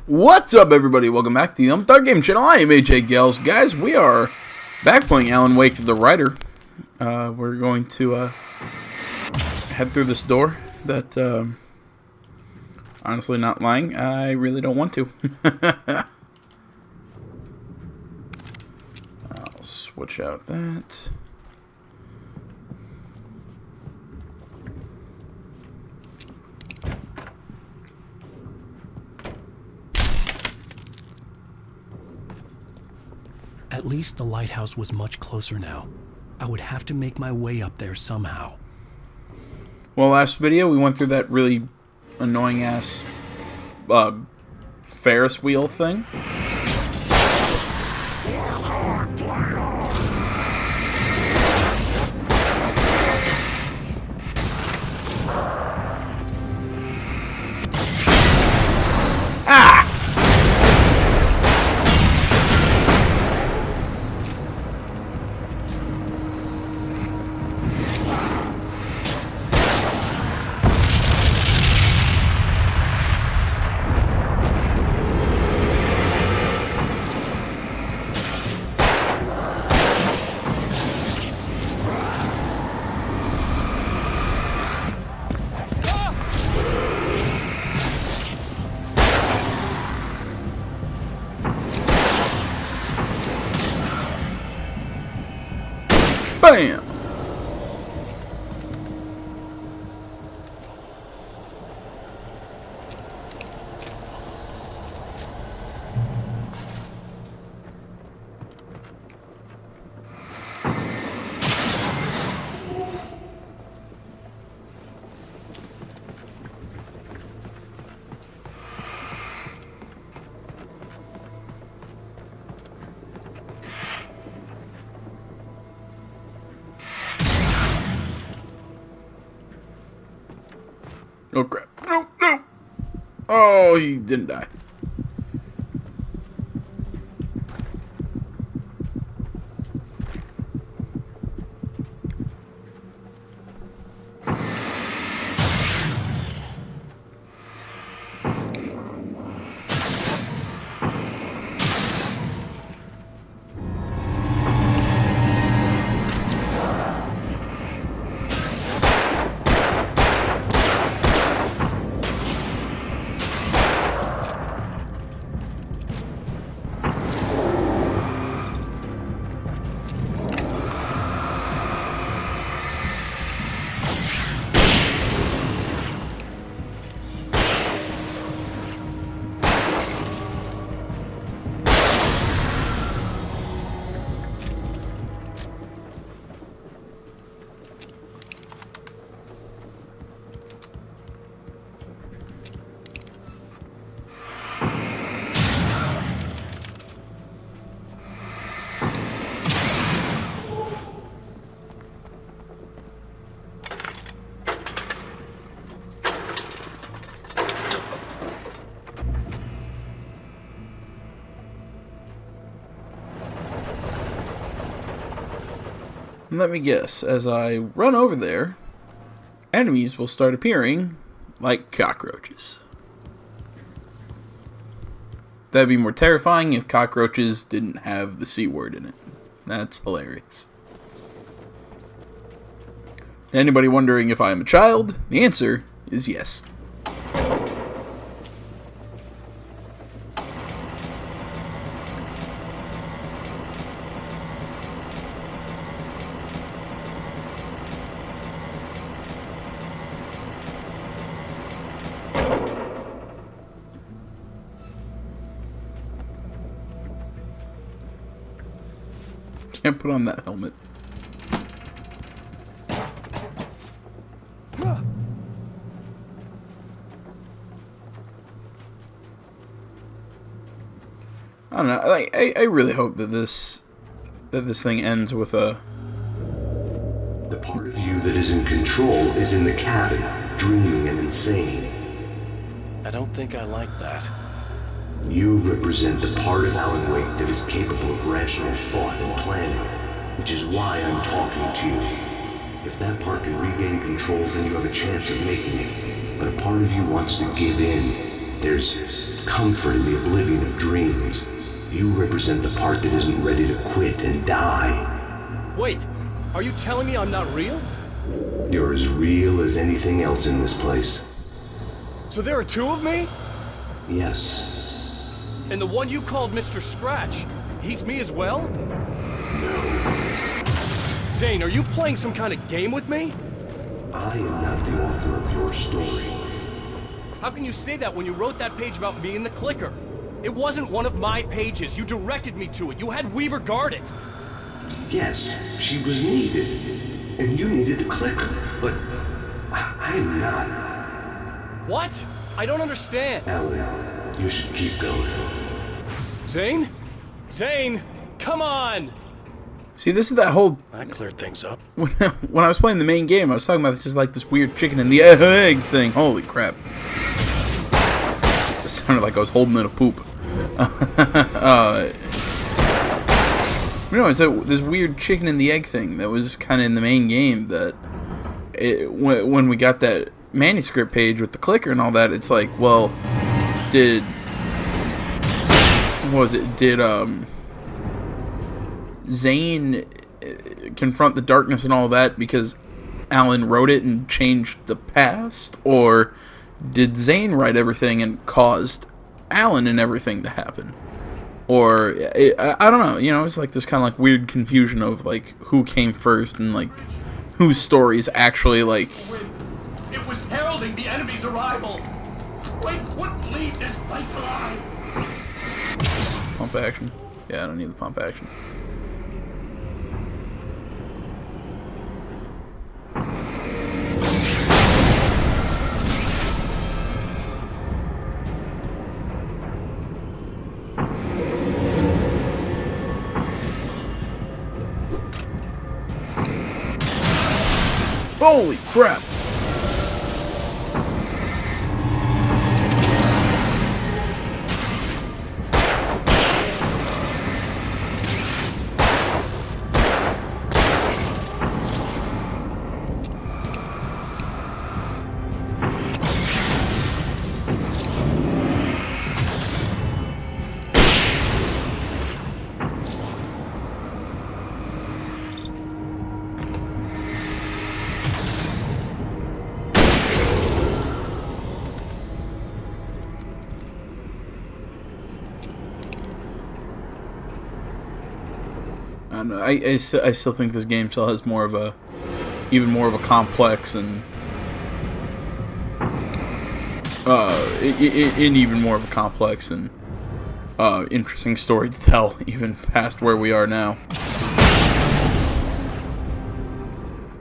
What's up, everybody? Welcome back to the Third Game Channel. I am AJ Gales. Guys, we are back playing Alan Wake the Writer. We're going to head through this door that, honestly, not lying, I really don't want to. I'll switch out that. At least the lighthouse was much closer now. I would have to make my way up there somehow. Well, last video we went through that really annoying ass Ferris wheel thing. Ah! Bam! Oh crap. No, no! Oh, he didn't die. Let me guess, as I run over there, enemies will start appearing like cockroaches. That'd be more terrifying if cockroaches didn't have the C word in it. That's hilarious. Anybody wondering if I am a child? The answer is yes. Can't put on that helmet. I don't know. Like, I really hope that this thing ends with a. The part of you that is in control is in the cabin, dreaming and insane. I don't think I like that. You represent the part of Alan Wake that is capable of rational thought and planning, which is why I'm talking to you. If that part can regain control, then you have a chance of making it. But a part of you wants to give in. There's comfort in the oblivion of dreams. You represent the part that isn't ready to quit and die. Wait, are you telling me I'm not real? You're as real as anything else in this place. So there are two of me? Yes. And the one you called Mr. Scratch, he's me as well? No. Zane, are you playing some kind of game with me? I am not the author of your story. How can you say that when you wrote that page about me in the clicker? It wasn't one of my pages. You directed me to it. You had Weaver guard it. Yes, she was needed. And you needed the clicker. But I'm not. What? I don't understand. Alan, you should keep going. Zane? Zane, come on! See, this is that whole... That cleared things up. When I was playing the main game, I was talking about this just like this weird chicken and the egg thing. Holy crap. It sounded like I was holding in a poop. It's this weird chicken and the egg thing that was kind of in the main game that when we got that manuscript page with the clicker and all that, it's like, well, did Zane confront the darkness and all that because Alan wrote it and changed the past, or did Zane write everything and caused Alan and everything to happen? Or I don't know, it's like this kind of like weird confusion of like who came first and like whose story is actually like. It was heralding the enemy's arrival. Wait, wouldn't leave this place alive. Pump action. Yeah, I don't need the pump action. Holy crap! I don't know. I still think this game still has even more of a complex and even more of a complex and interesting story to tell, even past where we are now.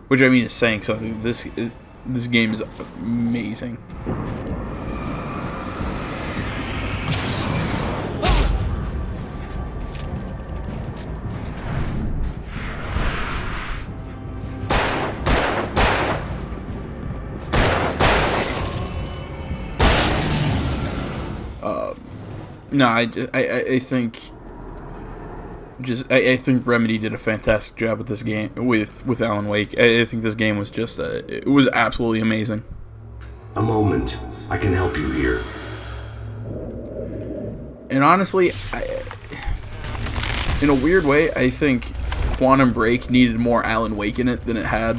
Which I mean is saying something. This game is amazing. No, I think I think Remedy did a fantastic job with this game with Alan Wake. I think this game was just it was absolutely amazing. A moment. I can help you here. And honestly, in a weird way, I think Quantum Break needed more Alan Wake in it than it had.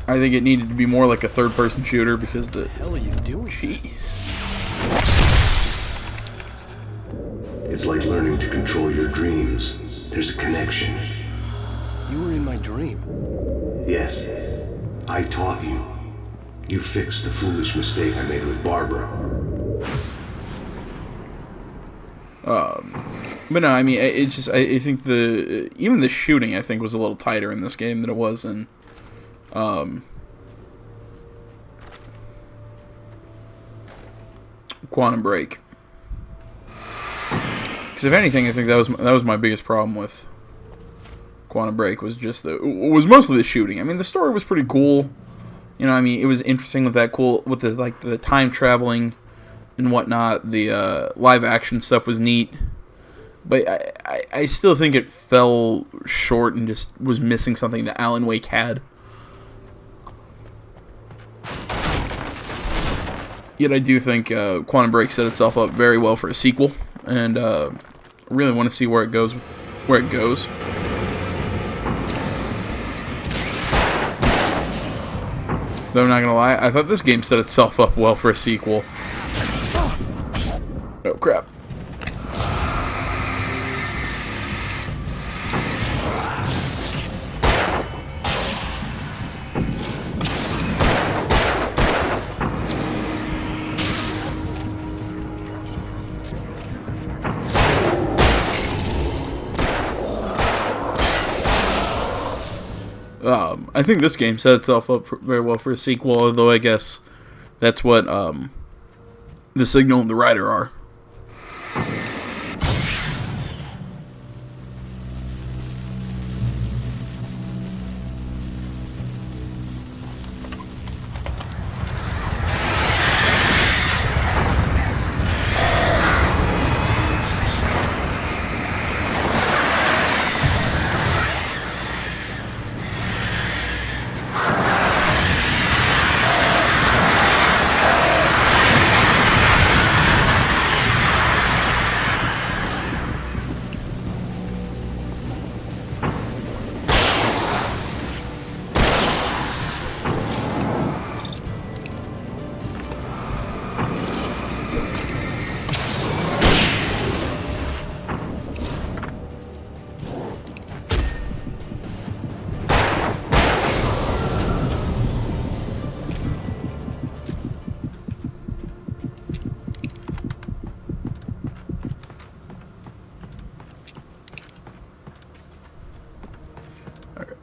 I think it needed to be more like a third-person shooter because the hell are you doing? Jeez. It's like learning to control your dreams. There's a connection. You were in my dream. Yes. I taught you. You fixed the foolish mistake I made with Barbara. But no, I mean, it's just I think even the shooting I think was a little tighter in this game than it was in Quantum Break. Because if anything, I think that was my biggest problem with Quantum Break was mostly the shooting. I mean, the story was pretty cool. I mean, it was interesting with the time traveling and whatnot. The live action stuff was neat, but I still think it fell short and just was missing something that Alan Wake had. Yet I do think Quantum Break set itself up very well for a sequel, and really want to see where it goes. Though I'm not gonna lie, I thought this game set itself up well for a sequel. Oh crap. I think this game set itself up very well for a sequel, although I guess that's what the Signal and the Rider are.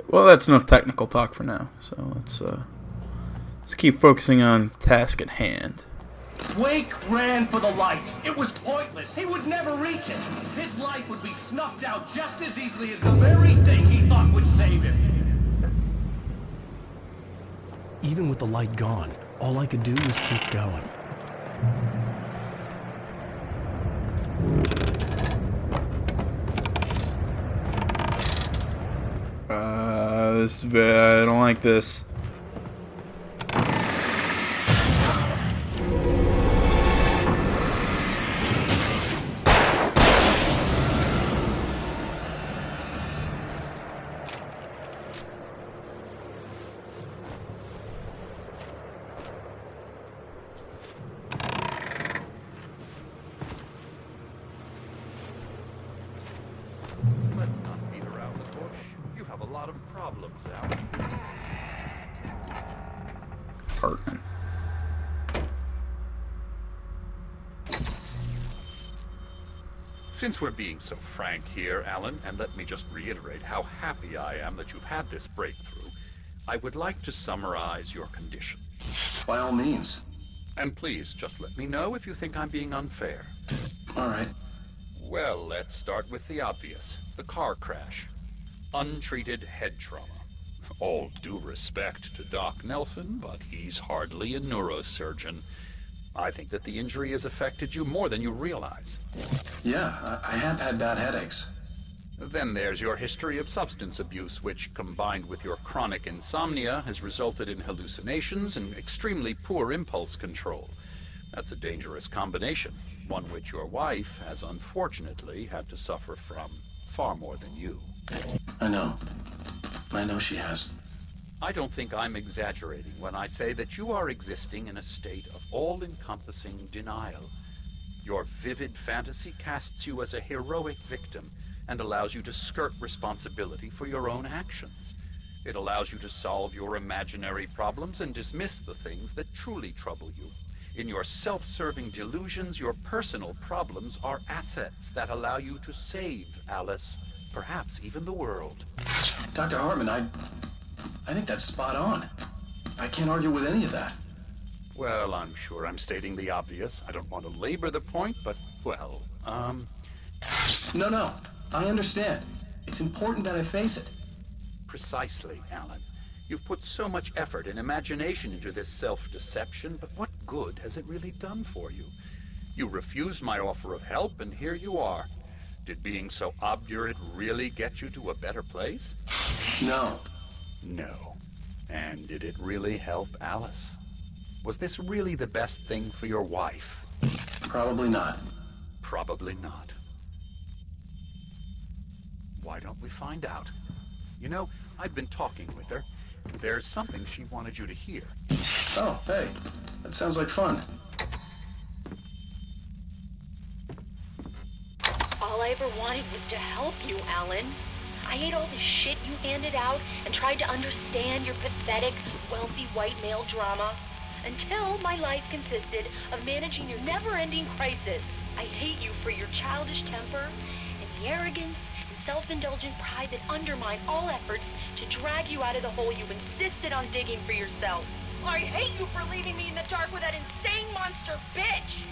Well, that's enough technical talk for now. So let's keep focusing on the task at hand. Wake ran for the light. It was pointless. He would never reach it. His life would be snuffed out just as easily as the very thing he thought would save him. Even with the light gone, all I could do was keep going. I don't like this. Let's not beat around the bush. You have a lot of problems, Alan. Hartman. Since we're being so frank here, Alan, and let me just reiterate how happy I am that you've had this breakthrough, I would like to summarize your condition. By all means. And please, just let me know if you think I'm being unfair. All right. Well, let's start with the obvious. The car crash. Untreated head trauma. All due respect to Doc Nelson, but he's hardly a neurosurgeon. I think that the injury has affected you more than you realize. Yeah, I have had bad headaches. Then there's your history of substance abuse, which, combined with your chronic insomnia, has resulted in hallucinations and extremely poor impulse control. That's a dangerous combination, one which your wife has unfortunately had to suffer from far more than you. I know. I know she has. I don't think I'm exaggerating when I say that you are existing in a state of all-encompassing denial. Your vivid fantasy casts you as a heroic victim and allows you to skirt responsibility for your own actions. It allows you to solve your imaginary problems and dismiss the things that truly trouble you. In your self-serving delusions, your personal problems are assets that allow you to save Alice, perhaps even the world. Dr. Hartman, I think that's spot on. I can't argue with any of that. Well, I'm sure I'm stating the obvious. I don't want to labor the point, but, well, No, I understand. It's important that I face it. Precisely, Alan. You've put so much effort and imagination into this self-deception, but what good has it really done for you? You refused my offer of help, and here you are. Did being so obdurate really get you to a better place? No. No. And did it really help Alice? Was this really the best thing for your wife? Probably not. Probably not. Why don't we find out? You know, I've been talking with her. There's something she wanted you to hear. Oh, hey. That sounds like fun. All I ever wanted was to help you, Alan. I ate all the shit you handed out and tried to understand your pathetic, wealthy white male drama until my life consisted of managing your never-ending crisis. I hate you for your childish temper and the arrogance and self-indulgent pride that undermine all efforts to drag you out of the hole you insisted on digging for yourself. I hate you for leaving me in the dark with that insane monster bitch!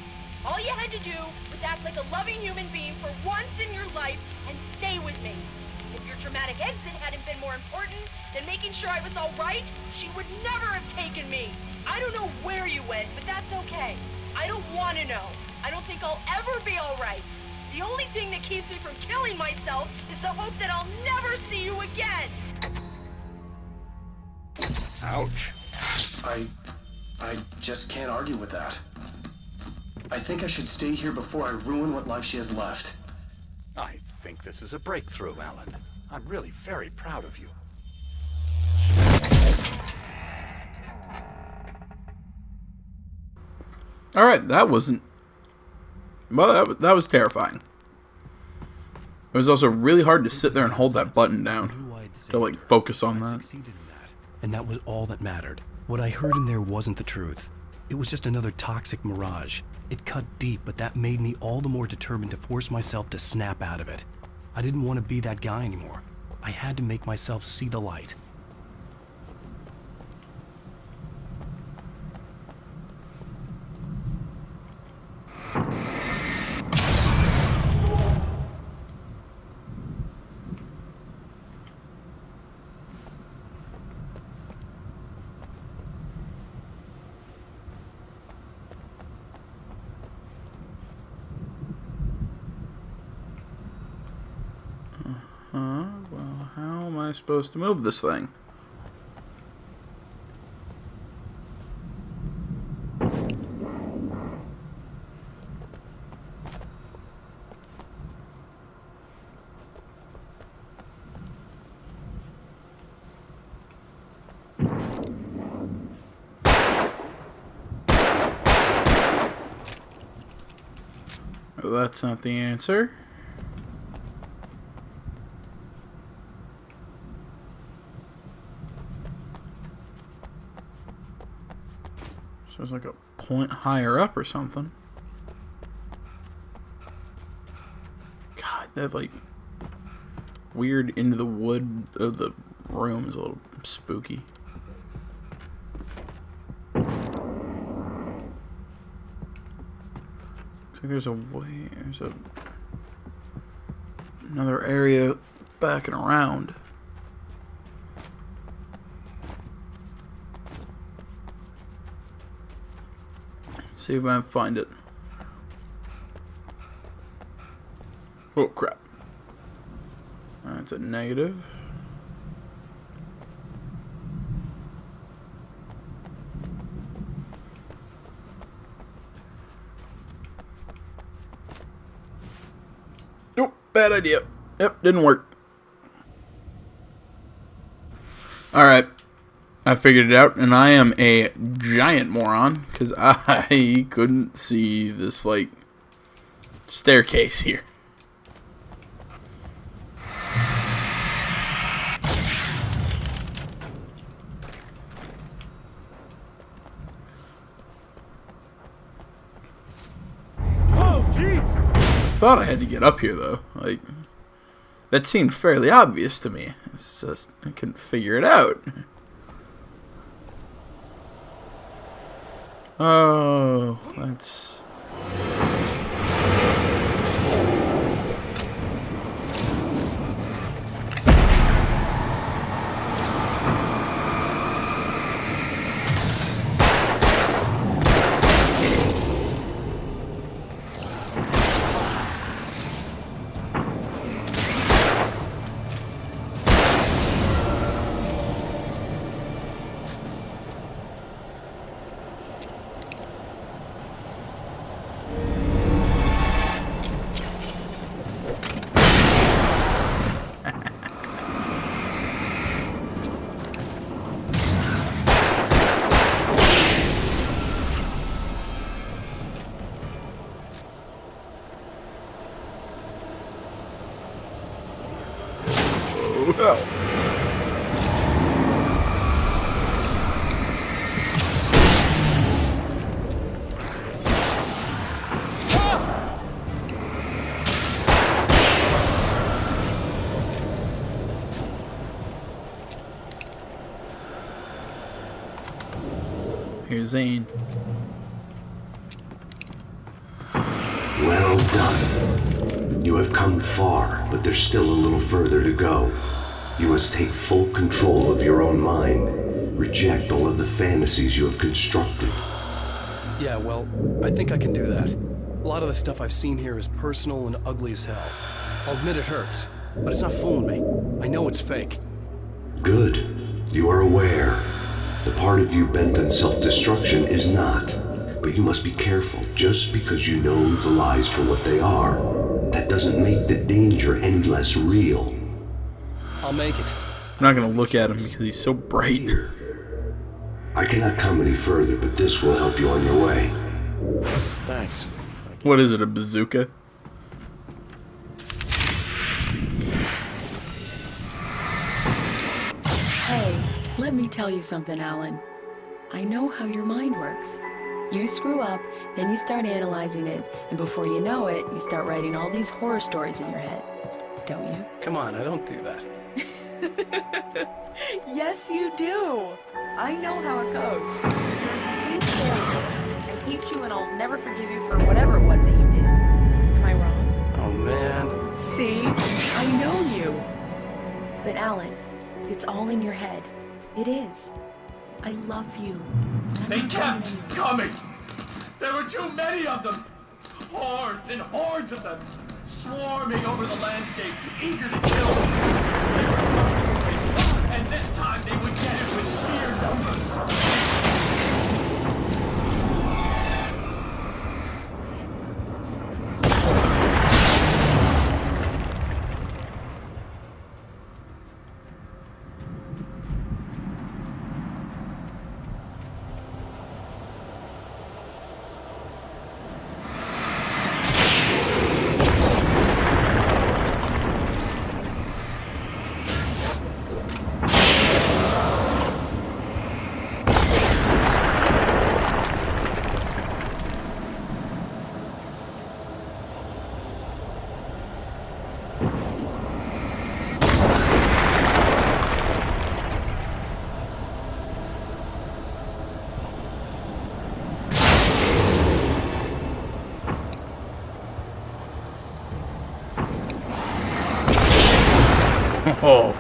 All you had to do was act like a loving human being for once in your life and stay with me. If your dramatic exit hadn't been more important than making sure I was all right, she would never have taken me. I don't know where you went, but that's okay. I don't want to know. I don't think I'll ever be all right. The only thing that keeps me from killing myself is the hope that I'll never see you again. Ouch. I just can't argue with that. I think I should stay here before I ruin what life she has left. I think this is a breakthrough, Alan. I'm really very proud of you. Alright, that wasn't... Well, that was terrifying. It was also really hard to sit there and hold that button down. To, like, focus on that. Succeeded in that. And that was all that mattered. What I heard in there wasn't the truth. It was just another toxic mirage. It cut deep, but that made me all the more determined to force myself to snap out of it. I didn't want to be that guy anymore. I had to make myself see the light. Well, how am I supposed to move this thing? Well, that's not the answer. So there's like a point higher up or something. God, that like weird into the wood of the room is a little spooky. Looks like there's a way, another area back and around. See if I can find it. Oh crap. That's a negative. Nope, bad idea. Yep, didn't work. Alright. I figured it out, and I am a giant moron, because I couldn't see this, like, staircase here. Oh, jeez! I thought I had to get up here, though. Like, that seemed fairly obvious to me. It's just, I couldn't figure it out. Oh, that's... Zane. Well done. You have come far, but there's still a little further to go. You must take full control of your own mind. Reject all of the fantasies you have constructed. Yeah, well, I think I can do that. A lot of the stuff I've seen here is personal and ugly as hell. I'll admit it hurts, but it's not fooling me. I know it's fake. Good. You are aware. The part of you bent on self-destruction is not. But you must be careful. Just because you know the lies for what they are, that doesn't make the danger any less real. I'll make it. I'm not going to look at him because he's so bright. I cannot come any further, but this will help you on your way. Thanks. What is it, a bazooka? Hey, let me tell you something, Alan. I know how your mind works. You screw up, then you start analyzing it, and before you know it, you start writing all these horror stories in your head. Don't you? Come on, I don't do that. Yes, you do. I know how it goes. I hate you, and I'll never forgive you for whatever it was that you did. Am I wrong? Oh, man. See? I know you. But Alan, it's all in your head. It is. I love you. They kept coming. There were too many of them. Hordes and hordes of them, swarming over the landscape, eager to kill me. They were coming, and this time they would get it with sheer numbers. Oh.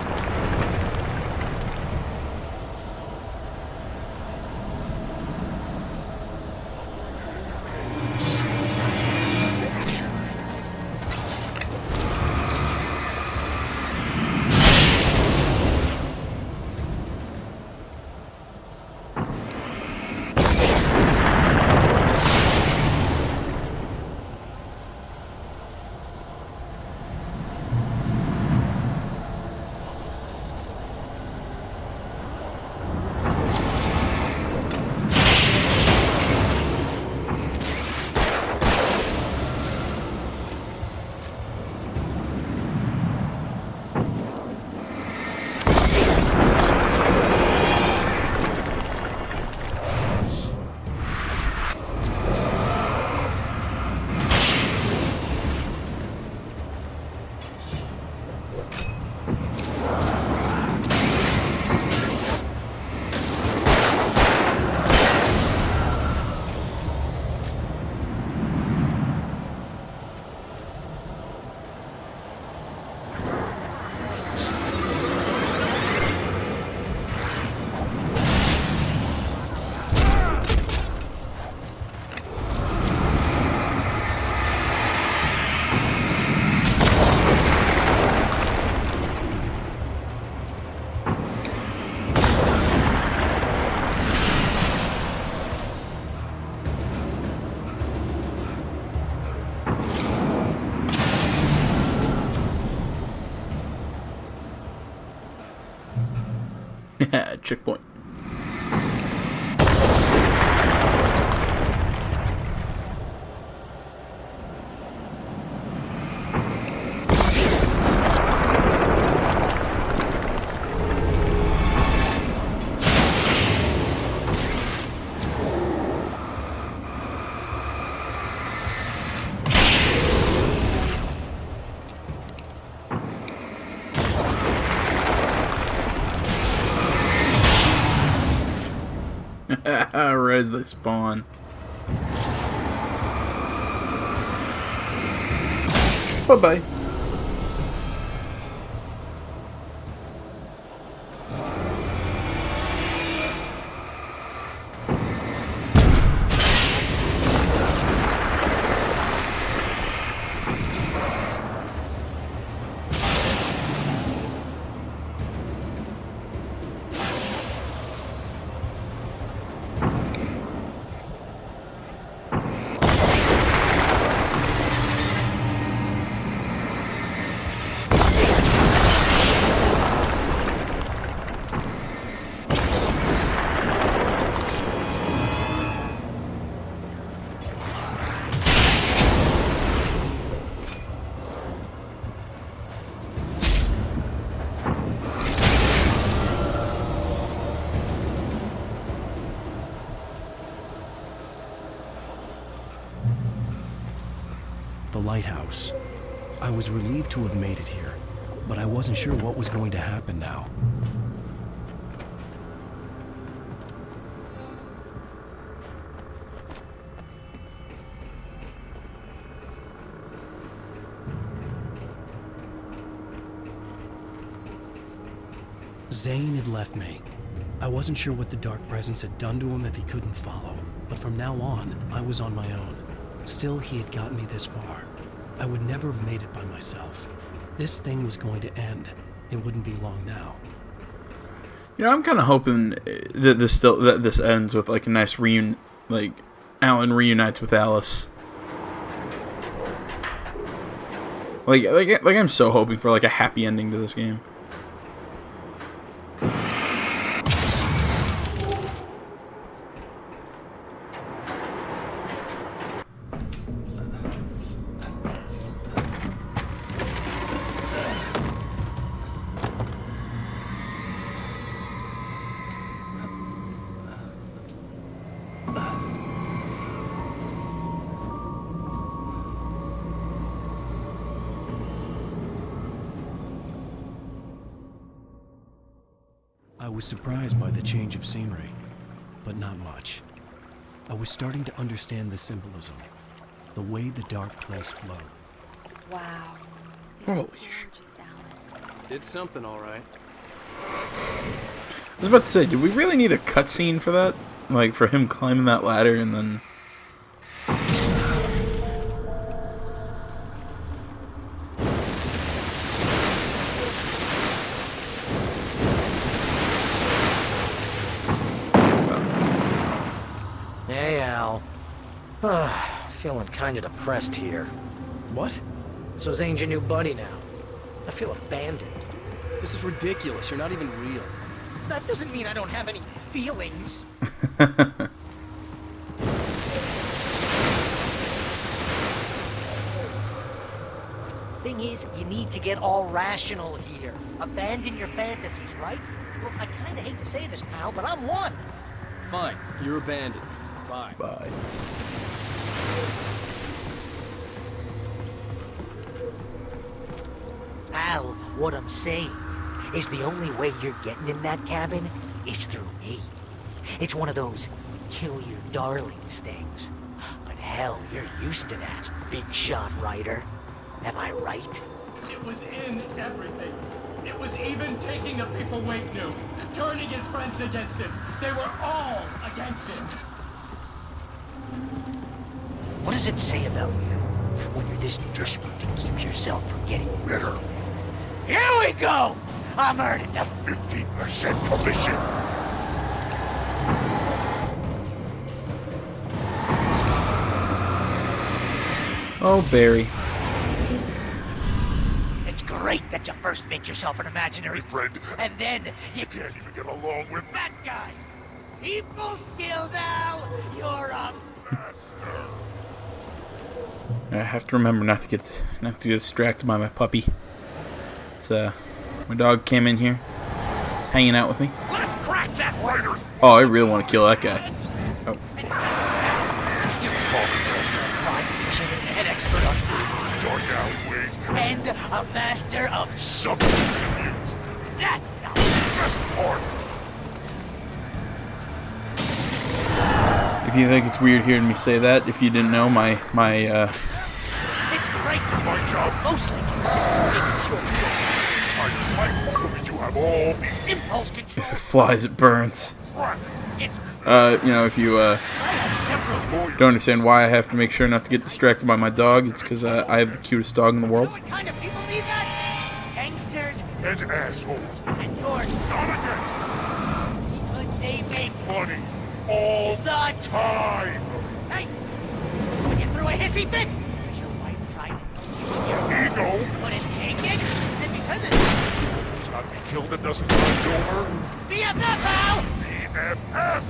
Checkpoint. as they spawn. Bye-bye. The lighthouse. I was relieved to have made it here, but I wasn't sure what was going to happen now. Zane had left me. I wasn't sure what the Dark Presence had done to him if he couldn't follow, but from now on, I was on my own. Still, he had gotten me this far. I would never have made it by myself. This thing was going to end. It wouldn't be long now. You know, I'm kind of hoping that this ends with like a nice reunion, like Alan reunites with Alice. Like I'm so hoping for like a happy ending to this game. I was surprised by the change of scenery, but not much. I was starting to understand the symbolism, the way the dark place flowed. Wow. Holy Gorgeous, Alan. It's something, all right. I was about to say, do we really need a cutscene for that? Like, for him climbing that ladder and then... Hey, Al. Feeling kinda depressed here. What? So Zane's your new buddy now. I feel abandoned. This is ridiculous. You're not even real. That doesn't mean I don't have any feelings. Thing is, you need to get all rational here. Abandon your fantasies, right? Look, I kinda hate to say this, pal, but I'm one. Fine. You're abandoned. Bye. Bye. Al, what I'm saying is the only way you're getting in that cabin is through me. It's one of those kill your darlings things. But hell, you're used to that, big shot writer. Am I right? It was in everything. It was even taking the people Wake knew, turning his friends against him. They were all against him. What does it say about you when you're this desperate to keep yourself from getting better? Here we go! I'm earning the 15% commission. Oh, Barry. It's great that you first make yourself an imaginary friend, and then you can't even get along with that guy. People skills, Al. You're a master. I have to remember not to get distracted by my puppy. It's my dog came in here, he's hanging out with me. Let's crack that writer. Oh, I really want to kill that guy. Oh. You're crime fiction, an expert on dark alleyways, and a master of subterfuge. That's the best part. If you think it's weird hearing me say that, if you didn't know, my It's great. My job mostly consists of making sure you You have all the impulse control. if it flies, it burns. It's You know, if you I have several. don't understand why I have to make sure not to get distracted by my dog, it's because I have the cutest dog in the world. What kind of people need that? Gangsters and assholes. and yours. Not again. Because they make Money all the time. Hey! When you threw a hissy fit, because your wife tried to steal your Ego but it's taken, and because of it, has got me killed a dozen times over. BFF, Al! BFF.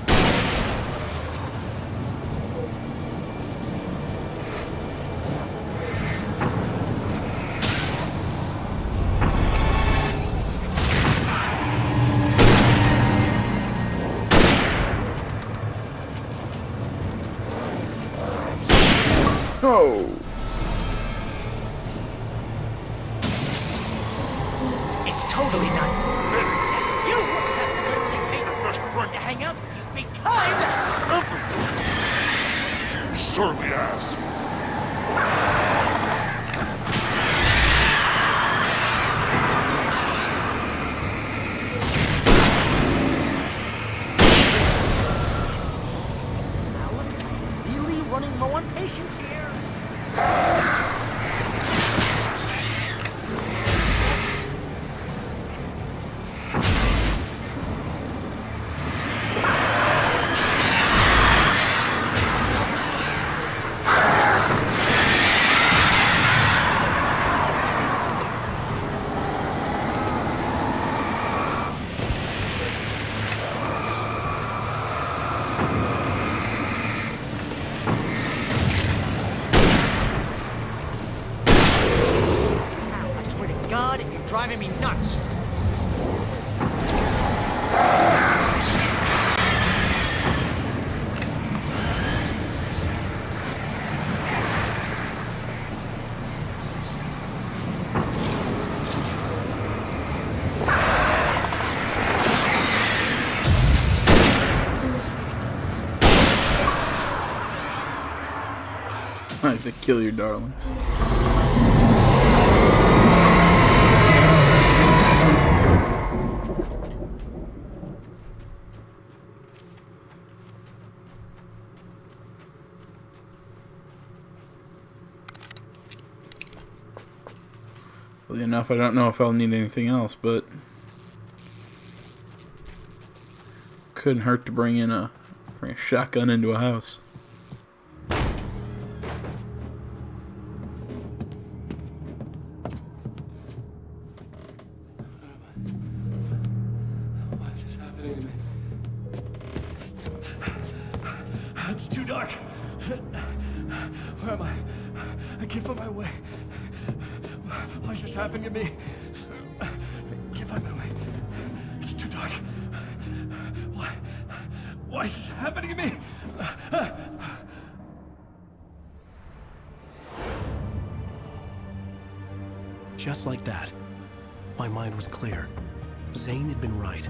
Oh! It's totally not. You have to literally pay Your best friend. to hang out with me because You surly ass. really running low on patience here. I swear to God, you're driving me nuts. I have to kill your darlings. Well, enough, I don't know if I'll need anything else, but couldn't hurt to bring a shotgun into a house. Why is this happening to me? It's too dark. Where am I? I can't find my way. Why is this happening to me? I can't find my way. It's too dark. Why is this happening to me? Just like that, my mind was clear. Zane had been right.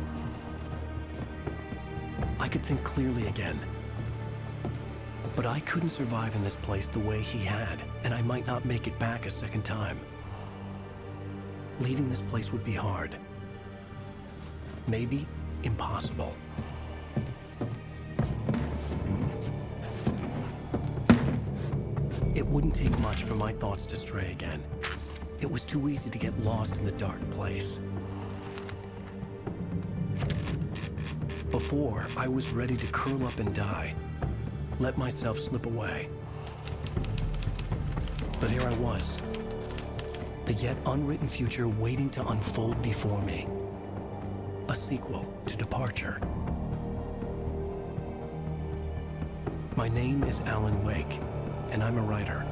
I could think clearly again. But I couldn't survive in this place the way he had, and I might not make it back a second time. Leaving this place would be hard. Maybe impossible. It wouldn't take much for my thoughts to stray again. It was too easy to get lost in the dark place. Before, I was ready to curl up and die. Let myself slip away. But here I was. The yet unwritten future waiting to unfold before me. A sequel to Departure. My name is Alan Wake, and I'm a writer.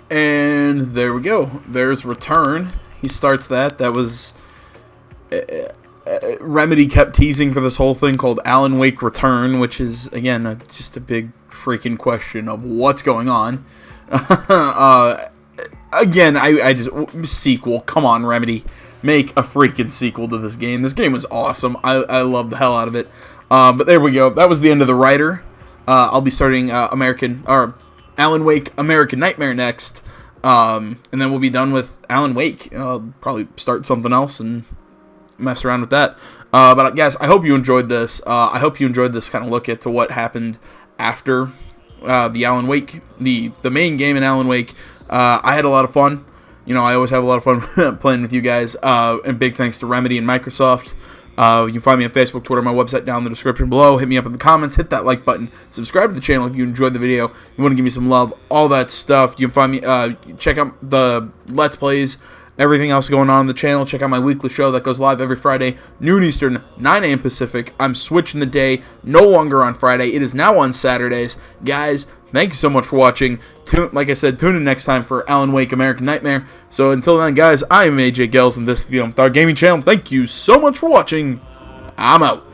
And there we go. There's Return. He starts that. That was... Remedy kept teasing for this whole thing called Alan Wake Return, which is, again, just a big freaking question of what's going on. Again, I just... Sequel. Come on, Remedy. Make a freaking sequel to this game. This game was awesome. I loved the hell out of it. But there we go. That was the end of the writer. I'll be starting Alan Wake American Nightmare next. And then we'll be done with Alan Wake. I'll probably start something else and mess around with that. But guys, I hope you enjoyed this. I hope you enjoyed this kind of look into what happened after the Alan Wake, the main game in Alan Wake. I had a lot of fun. You know, I always have a lot of fun playing with you guys. And big thanks to Remedy and Microsoft. You can find me on Facebook, Twitter, my website down in the description below. Hit me up in the comments. Hit that like button. Subscribe to the channel if you enjoyed the video. You want to give me some love. All that stuff. You can find me. Check out the Let's Plays. Everything else going on the channel. Check out my weekly show that goes live every Friday, noon Eastern, 9 a.m. Pacific. I'm switching the day. No longer on Friday. It is now on Saturdays. Guys, thank you so much for watching. Like I said, tune in next time for Alan Wake American Nightmare. So until then, guys, I am AJ Gels, and this is the Thar Gaming Channel. Thank you so much for watching. I'm out.